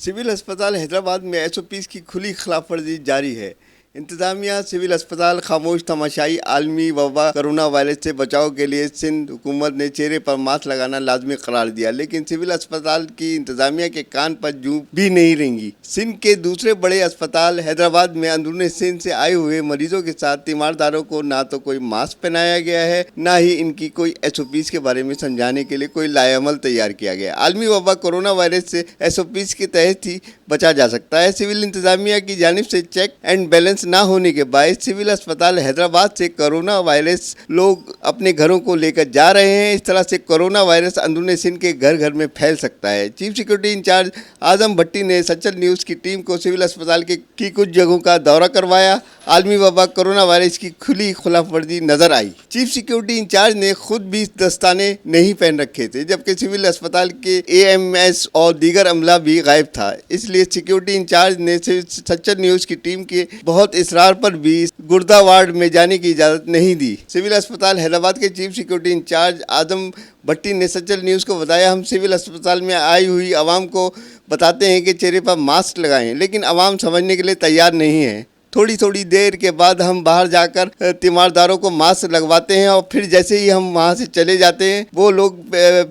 Civil अस्पताल हैदराबाद में SOPs की खुली खिलाफवर्जी जारी है। इंतजामिया सिविल अस्पताल खामोश तमाशाई आलमी वबा कोरोना वायरस से बचाव के लिए सिंध हुकूमत ने चेहरे पर मास्क लगाना लाजमी करार दिया, लेकिन सिविल अस्पताल की इंतजामिया के कान पर जूं भी नहीं रेंगी। सिंध के दूसरे बड़े अस्पताल हैदराबाद में अंदरूनी सिंध से आए हुए मरीजों के साथ तीमारदारों को ना तो कोई मास्क पहनाया गया है, ना ही इनकी कोई एसओपीज़ के बारे में समझाने के लिए कोई लाएअमल तैयार किया गया। आलमी वबा कोरोना वायरस से एसओपीज़ के तहत ही बचा जा सकता है। सिविल इंतजामिया की जानिब से चेक एंड बैलेंस ना होने के बाद सिविल अस्पताल हैदराबाद से कोरोना वायरस लोग अपने घरों को लेकर जा रहे हैं। इस तरह से कोरोना वायरस अंदरूनी सिंध के घर घर में फैल सकता है। चीफ सिक्योरिटी इंचार्ज आजम भट्टी ने सचल न्यूज़ की टीम को सिविल अस्पताल की कुछ जगहों का दौरा करवाया। आलमी वबा कोरोना वायरस की खुली खिलाफवर्जी नजर आई। चीफ सिक्योरिटी इंचार्ज ने खुद भी दस्ताने नहीं पहन रखे थे, जबकि सिविल अस्पताल के एएमएस और दीगर अमला भी गायब था। इसलिए सिक्योरिटी इंचार्ज ने सचल न्यूज़ की टीम के बहुत इसरार पर भी गुर्दा वार्ड में जाने की इजाज़त नहीं दी। सिविल अस्पताल हैदराबाद के चीफ सिक्योरिटी इंचार्ज आजम भट्टी ने सचल न्यूज़ को बताया, हम सिविल अस्पताल में आई हुई आवाम को बताते हैं कि चेहरे पर मास्क लगाएं, लेकिन आवाम समझने के लिए तैयार नहीं है। थोड़ी थोड़ी देर के बाद हम बाहर जाकर तीमारदारों को मास्क लगवाते हैं और फिर जैसे ही हम वहां से चले जाते हैं वो लोग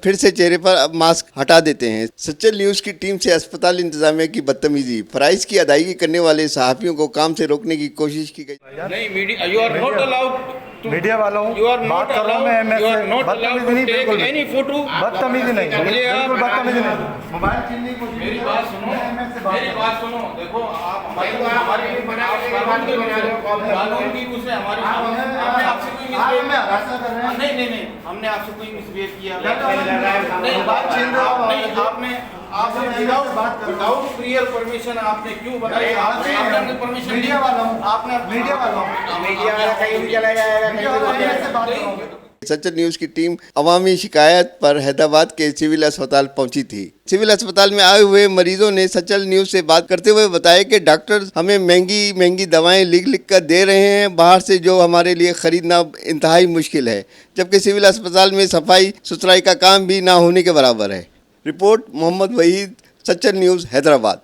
फिर से चेहरे पर मास्क हटा देते हैं। सच्चल न्यूज़ की टीम से अस्पताल इंतजामिया की बदतमीजी, फराइज की अदायगी करने वाले सहाफ़ियों को काम से रोकने की कोशिश की गई। नहीं, you are not allowed media वालों यू आर नॉट अलाउड बदतमीजी नहीं, बिल्कुल एनी फोटो बदतमीजी नहीं, बिल्कुल बदतमीजी नहीं। मोबाइल छीनने की मेरी बात सुनो, मेरी बात सुनो। देखो आप हमारी कानून की उसे हमारी हमने आपसे कोई मिसबिहेव नहीं हमने आपसे कोई मिसबिहेव किया नहीं। आपने विदाउट प्रियर परमिशन आपने क्यों बताया? आपने परमिशन मीडिया वालों सचल न्यूज़ की टीम अवामी शिकायत पर हैदराबाद के सिविल अस्पताल पहुंची थी। सिविल अस्पताल में आए हुए मरीजों ने सचल न्यूज़ से बात करते हुए बताया कि डॉक्टर हमें महंगी दवाएं लिख कर दे रहे हैं बाहर से, जो हमारे लिए ख़रीदना इंतहाई मुश्किल है, जबकि सिविल अस्पताल में सफाई सुथराई का काम भी ना होने के बराबर है। रिपोर्ट मोहम्मद वहीद, सचल न्यूज़, हैदराबाद।